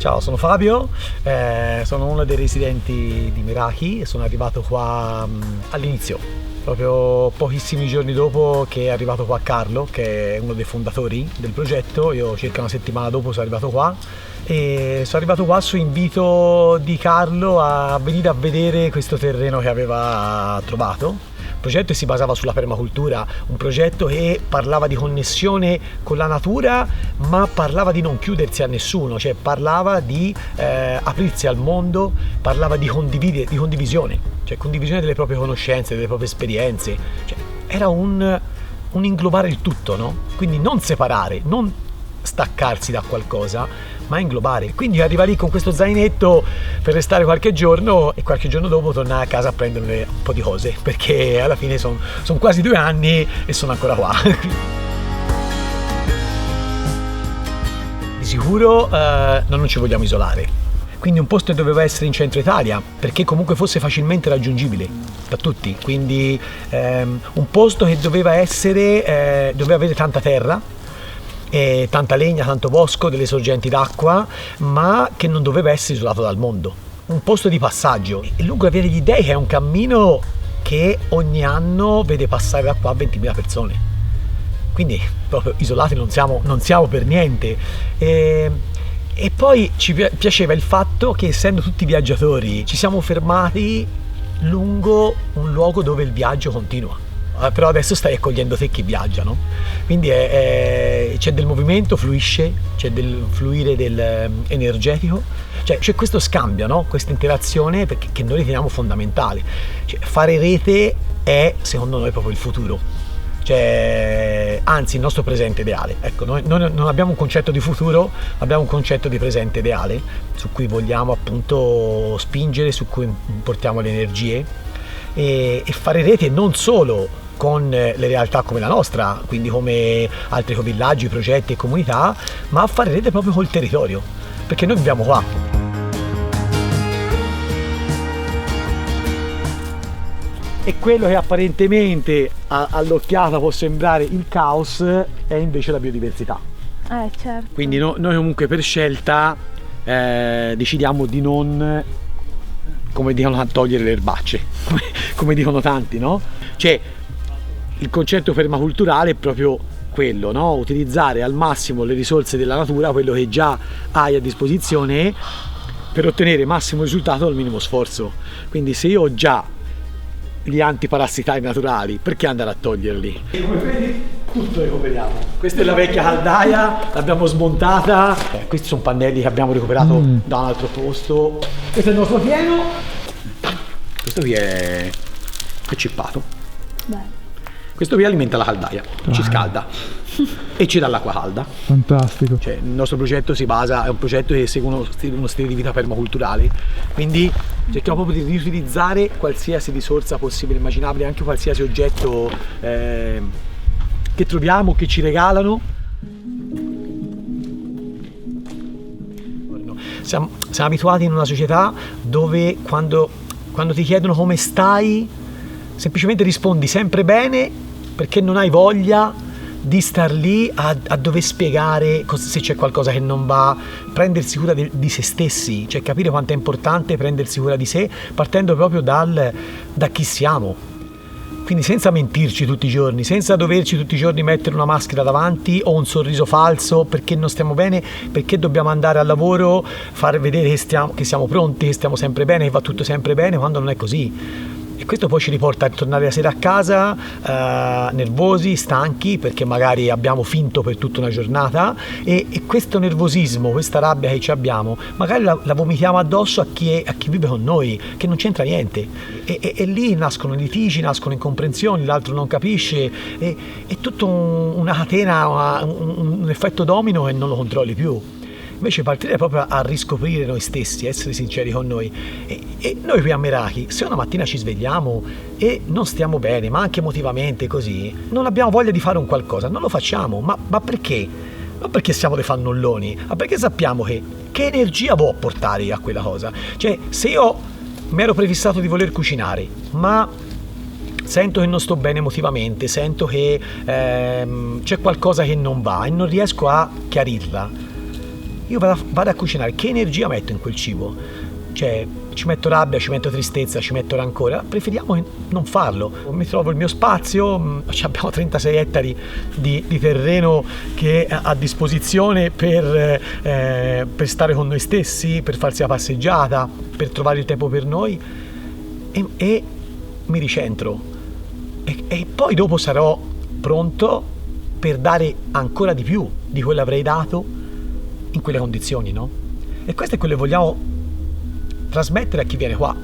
Ciao, sono Fabio, sono uno dei residenti di Meraki e sono arrivato qua all'inizio, proprio pochissimi giorni dopo che è arrivato qua Carlo, che è uno dei fondatori del progetto. Io circa una settimana dopo sono arrivato qua e sono arrivato qua su invito di Carlo a venire a vedere questo terreno che aveva trovato. Il progetto si basava sulla permacultura, un progetto che parlava di connessione con la natura, ma parlava di non chiudersi a nessuno, cioè parlava di aprirsi al mondo, parlava di condivisione, cioè condivisione delle proprie conoscenze, delle proprie esperienze, cioè, era un inglobare il tutto, no? Quindi non separare, non staccarsi da qualcosa, ma inglobare. Quindi arriva lì con questo zainetto per restare qualche giorno e qualche giorno dopo tornare a casa a prendere un po' di cose, perché alla fine sono quasi 2 anni e sono ancora qua. Di sicuro non ci vogliamo isolare, quindi un posto che doveva essere in centro Italia perché comunque fosse facilmente raggiungibile da tutti, quindi un posto che doveva avere tanta terra, tanta legna, tanto bosco, delle sorgenti d'acqua, ma che non doveva essere isolato dal mondo. Un posto di passaggio. E lungo la via degli Dei, che è un cammino che ogni anno vede passare da qua 20.000 persone. Quindi proprio isolati non siamo per niente. E poi ci piaceva il fatto che, essendo tutti viaggiatori, ci siamo fermati lungo un luogo dove il viaggio continua. Però adesso stai accogliendo te che viaggia, no? Quindi c'è del movimento, fluisce, c'è del fluire energetico, cioè c'è questo scambio, no? Questa interazione che noi riteniamo fondamentale. Cioè, fare rete è, secondo noi, proprio il futuro, cioè, anzi, il nostro presente ideale. Ecco, noi non abbiamo un concetto di futuro, abbiamo un concetto di presente ideale su cui vogliamo appunto spingere, su cui portiamo le energie e fare rete non solo con le realtà come la nostra, quindi come altri villaggi, progetti e comunità, ma a fare rete proprio col territorio, perché noi viviamo qua. E quello che apparentemente all'occhiata può sembrare il caos è invece la biodiversità. Certo. Quindi noi comunque per scelta decidiamo di non, come dicono, togliere le erbacce, come dicono tanti, no? Cioè, il concetto permaculturale è proprio quello, no? Utilizzare al massimo le risorse della natura, quello che già hai a disposizione, per ottenere massimo risultato al minimo sforzo. Quindi se io ho già gli antiparassitari naturali, perché andare a toglierli? E come vedi, tutto recuperiamo. Questa è la vecchia caldaia, l'abbiamo smontata. Questi sono pannelli che abbiamo recuperato da un altro posto. Questo è il nostro pieno. Questo qui è cippato. Bello. Questo qui alimenta la caldaia, ci scalda e ci dà l'acqua calda. Fantastico. Cioè, il nostro progetto è un progetto che segue uno stile di vita permaculturale, quindi cerchiamo proprio di riutilizzare qualsiasi risorsa possibile, immaginabile, anche qualsiasi oggetto che troviamo, che ci regalano. Siamo abituati in una società dove quando ti chiedono come stai, semplicemente rispondi sempre bene, perché non hai voglia di star lì a dover spiegare se c'è qualcosa che non va, prendersi cura di se stessi, cioè capire quanto è importante prendersi cura di sé, partendo proprio da chi siamo. Quindi senza mentirci tutti i giorni, senza doverci tutti i giorni mettere una maschera davanti o un sorriso falso perché non stiamo bene, perché dobbiamo andare al lavoro, far vedere che siamo pronti, che stiamo sempre bene, che va tutto sempre bene, quando non è così. E questo poi ci riporta a tornare la sera a casa nervosi, stanchi, perché magari abbiamo finto per tutta una giornata e questo nervosismo, questa rabbia che ci abbiamo, magari la vomitiamo addosso a chi vive con noi, che non c'entra niente. E lì nascono litigi, nascono incomprensioni, l'altro non capisce, è tutto una catena, un effetto domino che non lo controlli più. Invece partire proprio a riscoprire noi stessi, essere sinceri con noi. E noi qui a Meraki, se una mattina ci svegliamo e non stiamo bene, ma anche emotivamente così, non abbiamo voglia di fare un qualcosa, non lo facciamo. Ma perché? Non perché siamo dei fannulloni, ma perché sappiamo che energia può portare a quella cosa. Cioè, se io mi ero prefissato di voler cucinare, ma sento che non sto bene emotivamente, sento che c'è qualcosa che non va e non riesco a chiarirla, io vado a cucinare, che energia metto in quel cibo? Cioè, ci metto rabbia, ci metto tristezza, ci metto rancore, preferiamo non farlo. Mi trovo il mio spazio, abbiamo 36 ettari di terreno che è a disposizione per stare con noi stessi, per farsi la passeggiata, per trovare il tempo per noi e mi ricentro e poi dopo sarò pronto per dare ancora di più di quello avrei dato in quelle condizioni, no? E questo è quello che vogliamo trasmettere a chi viene qua,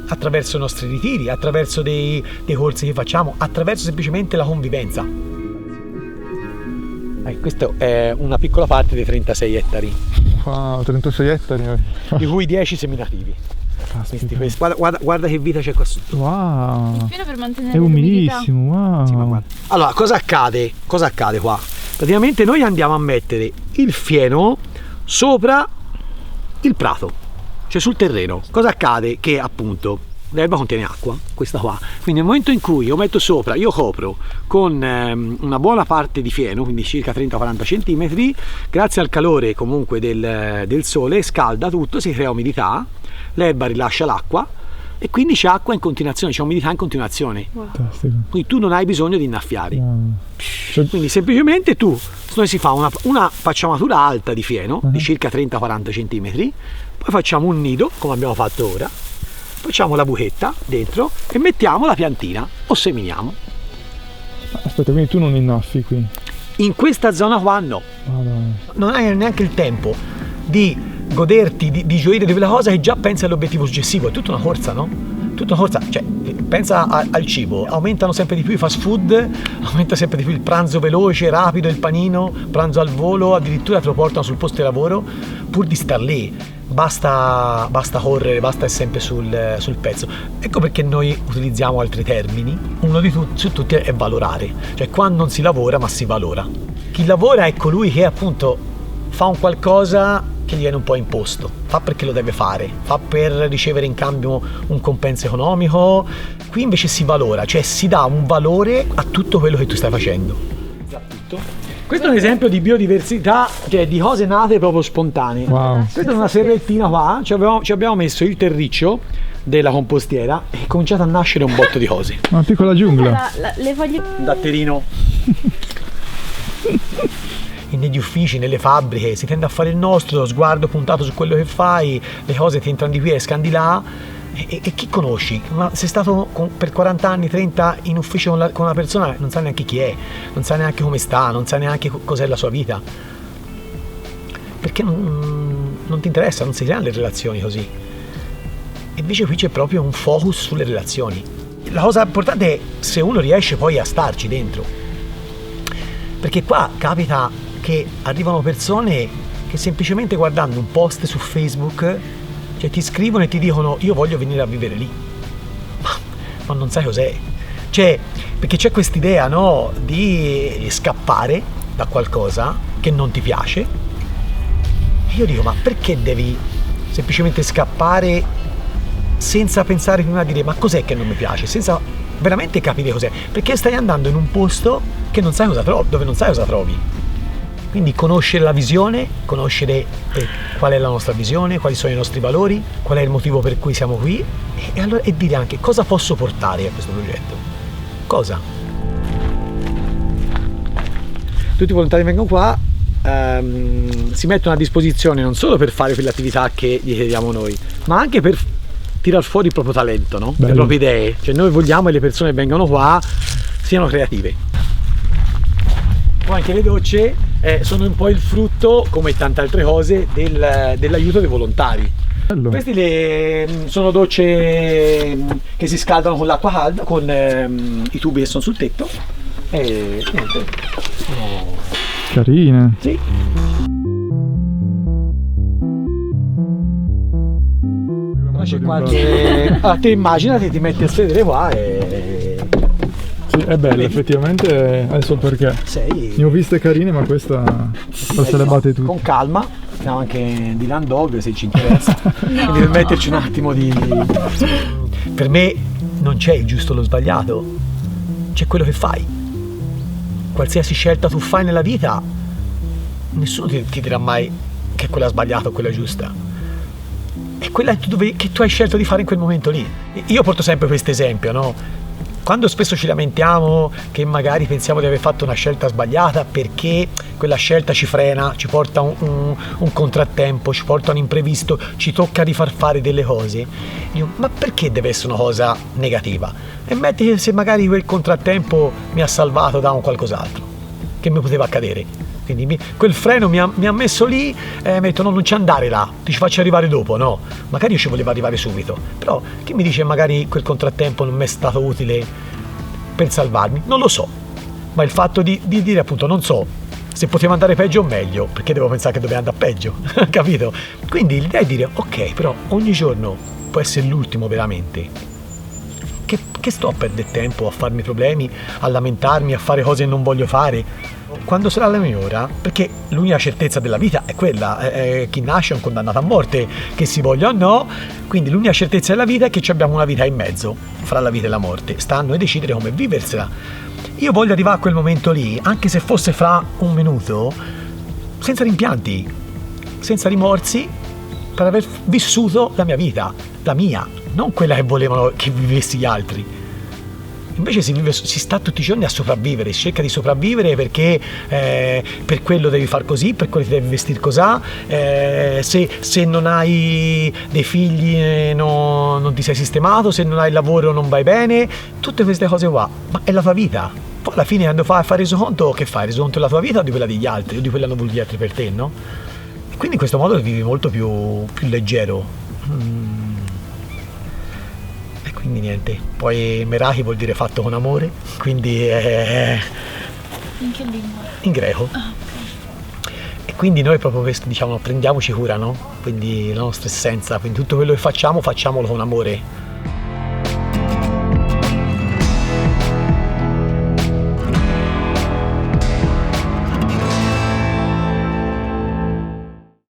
attraverso i nostri ritiri, attraverso dei corsi che facciamo, attraverso semplicemente la convivenza. Questa è una piccola parte dei 36 ettari. Wow, 36 ettari. Di cui 10 seminativi. Guarda che vita c'è qua sotto. Wow. Il fieno per mantenere è umilissimo, wow. Sì, ma guarda. Allora, cosa accade? Cosa accade qua? Praticamente noi andiamo a mettere il fieno sopra il prato, cioè sul terreno. Cosa accade? Che appunto l'erba contiene acqua, questa qua, quindi nel momento in cui io metto sopra, io copro con una buona parte di fieno, quindi circa 30-40 cm, grazie al calore comunque del sole, scalda tutto, si crea umidità, l'erba rilascia l'acqua e quindi c'è acqua in continuazione, c'è umidità in continuazione. Fantastico. Quindi tu non hai bisogno di innaffiare. Wow. Quindi semplicemente noi si fa una pacciamatura alta di fieno di circa 30-40 cm, poi facciamo un nido come abbiamo fatto ora, facciamo la buchetta dentro e mettiamo la piantina o seminiamo. Aspetta, quindi tu non innaffi qui? In questa zona qua no. Non hai neanche il tempo di goderti, di gioire di quella cosa che già pensi all'obiettivo successivo. È tutta una corsa, no? Tutta una corsa, cioè pensa al cibo, aumentano sempre di più i fast food, aumenta sempre di più il pranzo veloce, rapido, il panino, pranzo al volo, addirittura te lo portano sul posto di lavoro pur di star lì. Basta correre, basta essere sempre sul pezzo. Ecco perché noi utilizziamo altri termini. Uno su tutti è valorare, cioè qua non si lavora ma si valora. Chi lavora è colui che appunto fa un qualcosa che gli viene un po' imposto, fa perché lo deve fare, fa per ricevere in cambio un compenso economico. Qui invece si valora, cioè si dà un valore a tutto quello che tu stai facendo. Questo è un esempio di biodiversità, cioè di cose nate proprio spontanee. Wow. Questa è una serrettina qua, ci abbiamo messo il terriccio della compostiera e è cominciato a nascere un botto di cose. Una piccola giungla. Le foglie. Un datterino. Negli uffici, nelle fabbriche, si tende a fare il nostro, sguardo puntato su quello che fai, le cose ti entrano di qui e scandi là. E chi conosci? Sei stato per 40 anni, 30 in ufficio con una persona, non sai neanche chi è, non sai neanche come sta, non sai neanche cos'è la sua vita. Perché non ti interessa, non si creano le relazioni così. E invece qui c'è proprio un focus sulle relazioni. La cosa importante è se uno riesce poi a starci dentro. Perché qua capita che arrivano persone che semplicemente guardando un post su Facebook, cioè ti scrivono e ti dicono io voglio venire a vivere lì, ma non sai cos'è, cioè perché c'è quest'idea, no, di scappare da qualcosa che non ti piace e io dico ma perché devi semplicemente scappare senza pensare prima a dire ma cos'è che non mi piace, senza veramente capire cos'è, perché stai andando in un posto che non sai cosa trovi, dove non sai cosa trovi. Quindi conoscere la visione, conoscere qual è la nostra visione, quali sono i nostri valori, qual è il motivo per cui siamo qui e dire anche cosa posso portare a questo progetto. Cosa? Tutti i volontari vengono qua, si mettono a disposizione non solo per fare quell'attività che gli chiediamo noi, ma anche per tirar fuori il proprio talento, no? Le proprie idee. Cioè noi vogliamo che le persone che vengono qua siano creative. Poi anche le docce sono un po' il frutto, come tante altre cose, dell'aiuto dei volontari. Bello. Queste sono docce che si scaldano con l'acqua calda, con i tubi che sono sul tetto. E niente. Carine. Sì. C'è qualche... te immaginati, ti metti a sedere qua e... Sì, è bello, effettivamente, adesso perché ne ho viste carine, ma questa se le batte tutte. Con calma, abbiamo anche di Land Dog se ci interessa, quindi per metterci un attimo di... Per me non c'è il giusto o lo sbagliato, c'è quello che fai. Qualsiasi scelta tu fai nella vita, nessuno ti dirà mai che è quella sbagliata o quella giusta. È quella che tu hai scelto di fare in quel momento lì. Io porto sempre questo esempio, no? Quando spesso ci lamentiamo che magari pensiamo di aver fatto una scelta sbagliata perché quella scelta ci frena, ci porta un contrattempo, ci porta un imprevisto, ci tocca di far fare delle cose, ma perché deve essere una cosa negativa? E metti che se magari quel contrattempo mi ha salvato da un qualcos'altro che mi poteva accadere. Quindi quel freno mi ha messo lì e mi ha detto no, non ci andare là, ti ci faccio arrivare dopo, no? Magari io ci volevo arrivare subito, però chi mi dice magari quel contrattempo non mi è stato utile per salvarmi? Non lo so, ma il fatto di dire appunto non so se poteva andare peggio o meglio, perché devo pensare che doveva andare peggio, capito? Quindi l'idea è dire ok, però ogni giorno può essere l'ultimo veramente. Che sto a perdere tempo a farmi problemi, a lamentarmi, a fare cose che non voglio fare? Quando sarà la mia ora, perché l'unica certezza della vita è quella, chi nasce è un condannato a morte, che si voglia o no, quindi l'unica certezza della vita è che abbiamo una vita in mezzo, fra la vita e la morte, sta a noi decidere come viversela. Io voglio arrivare a quel momento lì, anche se fosse fra un minuto, senza rimpianti, senza rimorsi, per aver vissuto la mia vita, la mia, non quella che volevano che vivessi gli altri. Invece si sta tutti i giorni a sopravvivere, si cerca di sopravvivere perché per quello devi far così, per quello ti devi vestire così, se non hai dei figli non ti sei sistemato, se non hai il lavoro non vai bene, tutte queste cose qua, ma è la tua vita. Poi alla fine quando fai resoconto, che fai? Resoconto della tua vita o di quella degli altri, o di quella hanno voluto gli altri per te, no? E quindi in questo modo vivi molto più leggero. Quindi niente, poi Meraki vuol dire fatto con amore, quindi è... In che lingua? In greco. Ah, ok. E quindi noi proprio questo, diciamo, prendiamoci cura, no? Quindi la nostra essenza, quindi tutto quello che facciamo, facciamolo con amore.